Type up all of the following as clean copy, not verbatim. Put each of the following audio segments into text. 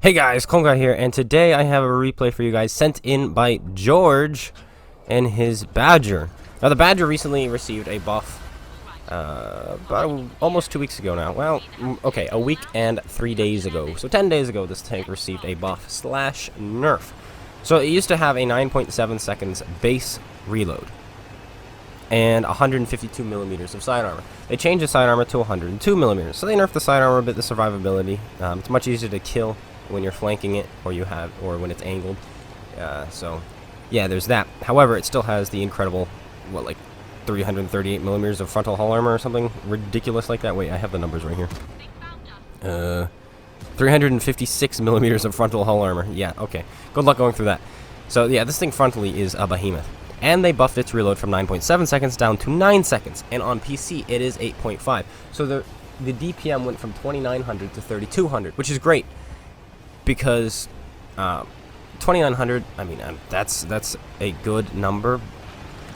Hey guys, Cold Guy here, and today I have a replay for you guys sent in by George and his Badger. Now the Badger recently received a buff about almost 2 weeks ago now. Well, okay, a week and 3 days ago. So 10 days ago this tank received a buff / nerf. So it used to have a 9.7 seconds base reload and 152 millimeters of side armor. They changed the side armor to 102 millimeters. So they nerfed the side armor a bit, the survivability. It's much easier to kill when you're flanking it, or when it's angled. So yeah, there's that. However, it still has the incredible, what, like 338 millimeters of frontal hull armor or something ridiculous like that. Wait, I have the numbers right here. 356 millimeters of frontal hull armor. Yeah, okay. Good luck going through that. So yeah, this thing frontally is a behemoth. And they buffed its reload from 9.7 seconds down to 9 seconds. And on PC, it is 8.5. So the DPM went from 2900 to 3200, which is great. Because 2900, I mean, that's a good number,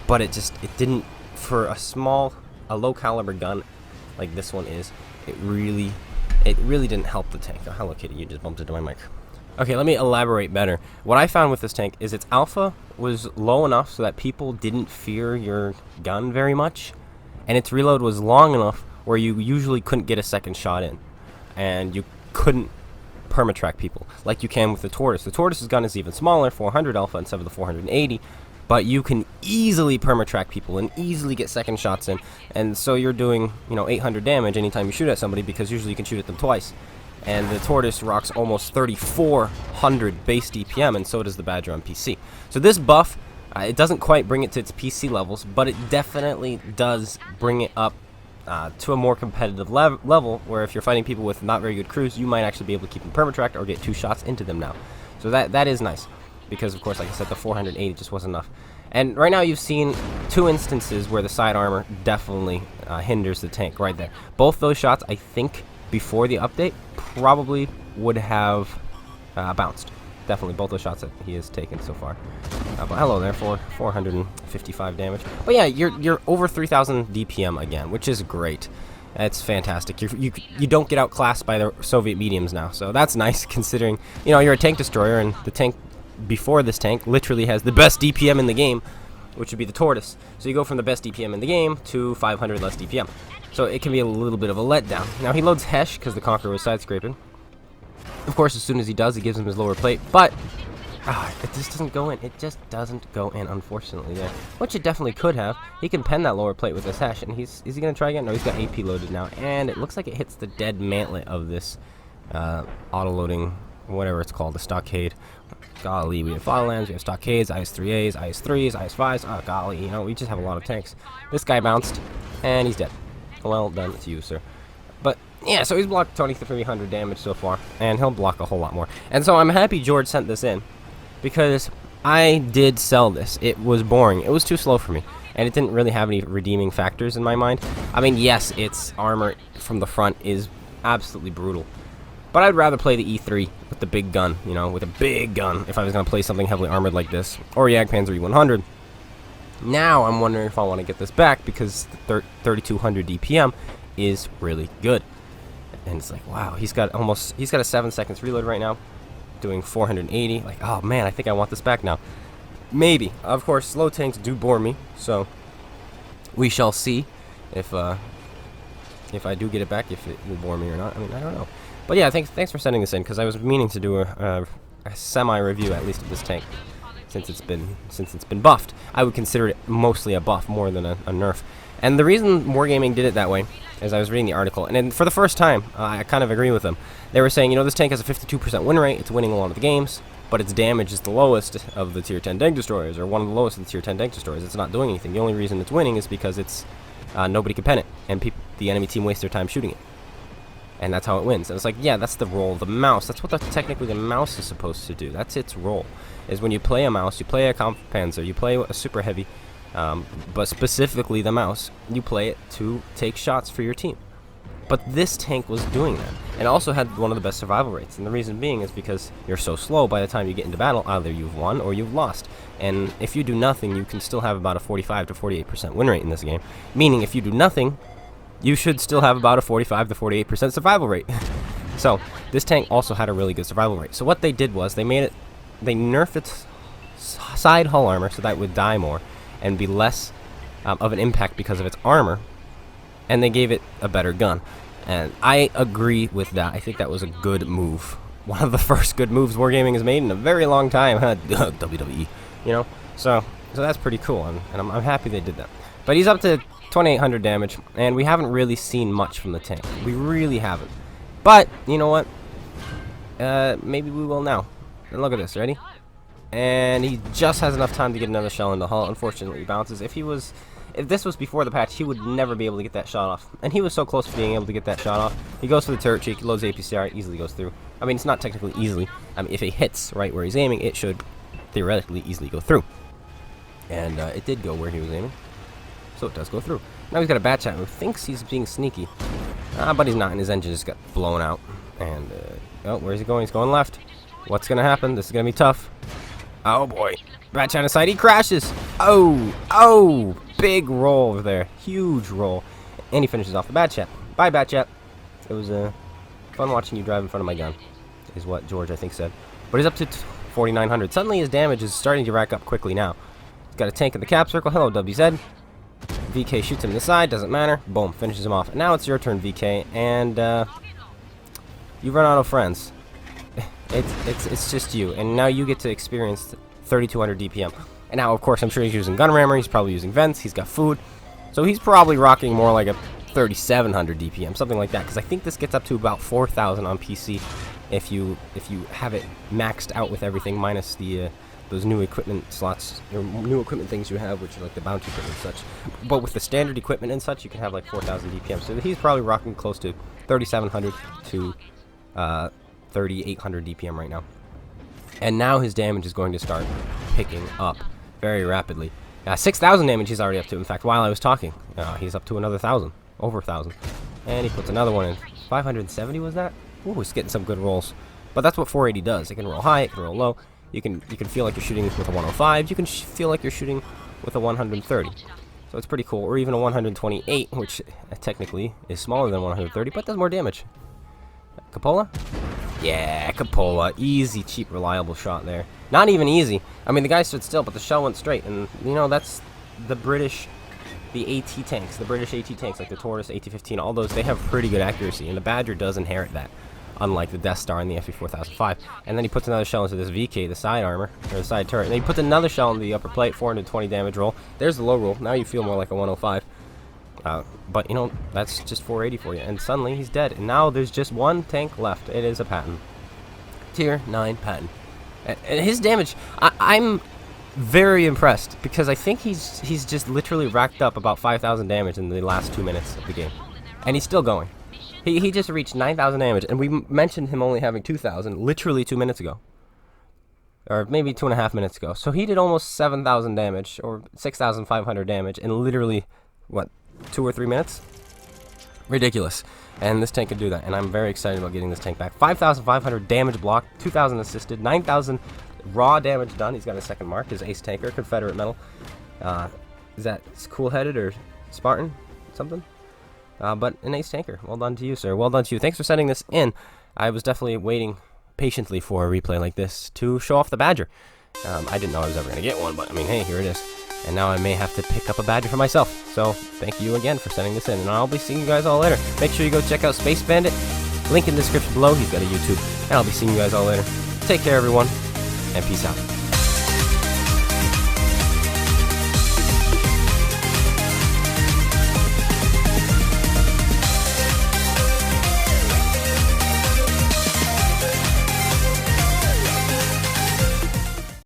but it didn't, for a low caliber gun like this one is, it really didn't help the tank. Oh, hello Kitty, you just bumped into my mic. Okay, let me elaborate better. What I found with this tank is its alpha was low enough so that people didn't fear your gun very much, and its reload was long enough where you usually couldn't get a second shot in, and you couldn't permatrack people like you can with the Tortoise. The Tortoise's gun is even smaller, 400 alpha instead of the 480, but you can easily permatrack people and easily get second shots in, and so you're doing 800 damage anytime you shoot at somebody, because usually you can shoot at them twice. And the Tortoise rocks almost 3400 base DPM, and so does the Badger on PC. So this buff, it doesn't quite bring it to its PC levels, but it definitely does bring it up to a more competitive level, where if you're fighting people with not very good crews, you might actually be able to keep them permatracked or get 2 shots into them now. So that is nice, because of course, like I said, the 480 just wasn't enough. And right now you've seen 2 instances where the side armor definitely hinders the tank right there. Both those shots, I think, before the update, probably would have bounced. Definitely both those shots that he has taken so far. But hello there, 455 damage. But yeah, you're over 3000 DPM again, which is great. That's fantastic. You don't get outclassed by the Soviet mediums now, so that's nice, considering you're a tank destroyer, and the tank before this tank literally has the best DPM in the game, which would be the Tortoise. So you go from the best DPM in the game to 500 less DPM. So it can be a little bit of a letdown. Now he loads Hesh because the Conqueror was side scraping. Of course, as soon as he does, it gives him his lower plate, but it just doesn't go in. It just doesn't go in, unfortunately, there. Which it definitely could have. He can pen that lower plate with this Hesh, and is he going to try again? No, he's got AP loaded now, and it looks like it hits the dead mantlet of this auto-loading, whatever it's called, the stockade. Golly, we have Fatherlands, we have stockades, IS-3As, IS-3s, IS-5s. Oh, golly, we just have a lot of tanks. This guy bounced, and he's dead. Well done to you, sir. But yeah, so he's blocked 2300 damage so far, and he'll block a whole lot more. And so I'm happy George sent this in, because I did sell this. It was boring. It was too slow for me, and it didn't really have any redeeming factors in my mind. I mean, yes, its armor from the front is absolutely brutal, but I'd rather play the E3 with the big gun, with a big gun, if I was going to play something heavily armored like this, or Jagdpanzer E100. Now I'm wondering if I want to get this back, because the 3200 DPM is really good. And it's like, wow, he's got a 7 seconds reload right now, doing 480. Like, oh man, I think I want this back now. Maybe. Of course, slow tanks do bore me, so we shall see if I do get it back, if it will bore me or not. I mean, I don't know. But yeah, thanks for sending this in, because I was meaning to do a semi-review at least of this tank. Since it's been buffed, I would consider it mostly a buff more than a nerf. And the reason Wargaming did it that way, as I was reading the article, and then for the first time, I kind of agree with them. They were saying, this tank has a 52% win rate, it's winning a lot of the games, but its damage is the lowest of the tier 10 tank destroyers, or one of the lowest of the tier 10 tank destroyers. It's not doing anything. The only reason it's winning is because it's nobody can pen it, and the enemy team wastes their time shooting it. And that's how it wins. And it's like, yeah, that's the role of the mouse. That's what technically the mouse is supposed to do. That's its role. Is when you play a mouse, you play a Kampfpanzer, you play a super heavy, but specifically the mouse, you play it to take shots for your team. But this tank was doing that, and also had one of the best survival rates. And the reason being is because you're so slow, by the time you get into battle, either you've won or you've lost. And if you do nothing, you can still have about a 45 to 48% win rate in this game. Meaning, if you do nothing, you should still have about a 45 to 48% survival rate. So this tank also had a really good survival rate. So what they did was they nerfed its side hull armor so that it would die more and be less of an impact because of its armor, and they gave it a better gun. And I agree with that. I think that was a good move. One of the first good moves Wargaming has made in a very long time. WWE, you know. So that's pretty cool, and I'm happy they did that. But he's up to 2,800 damage, and we haven't really seen much from the tank. We really haven't. But you know what? Maybe we will now. And look at this. Ready? And he just has enough time to get another shell in the hull. Unfortunately, he bounces. If this was before the patch, he would never be able to get that shot off. And he was so close to being able to get that shot off. He goes for the turret cheek, loads APCR, easily goes through. I mean, it's not technically easily. I mean, if it hits right where he's aiming, it should theoretically easily go through. And it did go where he was aiming. So it does go through. Now he's got a Batchat who thinks he's being sneaky. But he's not, and his engine just got blown out. And, oh, where's he going? He's going left. What's going to happen? This is going to be tough. Oh, boy. Batchat aside, he crashes. Oh, big roll over there. Huge roll. And he finishes off the Batchat. Bye, Batchat. It was fun watching you drive in front of my gun, is what George, I think, said. But he's up to 4,900. Suddenly his damage is starting to rack up quickly now. He's got a tank in the cap circle. Hello, WZ. VK shoots him in the side. Doesn't matter. Boom. Finishes him off. And now it's your turn, VK. And you run out of friends. It's just you. And now you get to experience 3,200 DPM. And now, of course, I'm sure he's using gun rammer. He's probably using vents. He's got food. So he's probably rocking more like a 3,700 DPM, something like that. Because I think this gets up to about 4,000 on PC if you have it maxed out with everything minus the those new equipment slots or new equipment things you have, which are like the bounty equipment and such. But with the standard equipment and such, you can have like 4,000 DPM. So he's probably rocking close to 3,700 to 3,800 DPM right now. And now his damage is going to start picking up very rapidly. 6,000 damage he's already up to. In fact, while I was talking, he's up to another 1,000, over 1,000. And he puts another one in. 570 was that? Ooh, he's getting some good rolls. But that's what 480 does. It can roll high, it can roll low. You can feel like you're shooting with a 105. You can feel like you're shooting with a 130. So it's pretty cool. Or even a 128, which technically is smaller than 130, but does more damage. Cupola? Yeah, Cupola. Easy, cheap, reliable shot there. Not even easy. I mean, the guy stood still, but the shell went straight. And, you know, that's the British, the AT tanks. The British AT tanks, like the Taurus, AT-15, all those, they have pretty good accuracy. And the Badger does inherit that, unlike the Death Star and the FV217. And then he puts another shell into this VK, the side armor, or the side turret. And then he puts another shell into the upper plate, 420 damage roll. There's the low roll. Now you feel more like a 105. But, you know, that's just 480 for you. And suddenly he's dead. And now there's just one tank left. It is a Patton. Tier 9 Patton. And his damage, I'm very impressed. Because I think he's just literally racked up about 5,000 damage in the last 2 minutes of the game. And he's still going. He just reached 9,000 damage. And we mentioned him only having 2,000 literally 2 minutes ago. Or maybe 2.5 minutes ago. So he did almost 7,000 damage. Or 6,500 damage in literally, what, 2 or 3 minutes? Ridiculous. And this tank can do that, and I'm very excited about getting this tank back. 5,500 damage block, 2,000 assisted, 9,000 raw damage done. He's got a second mark, his ace tanker, Confederate metal. Is that cool-headed or Spartan? Something? But an ace tanker. Well done to you, sir. Well done to you. Thanks for sending this in. I was definitely waiting patiently for a replay like this to show off the Badger. I didn't know I was ever going to get one, but I mean, hey, here it is. And now I may have to pick up a Badger for myself. So, thank you again for sending this in. And I'll be seeing you guys all later. Make sure you go check out SpaceBANDIT. Link in the description below. He's got a YouTube. And I'll be seeing you guys all later. Take care, everyone. And peace out.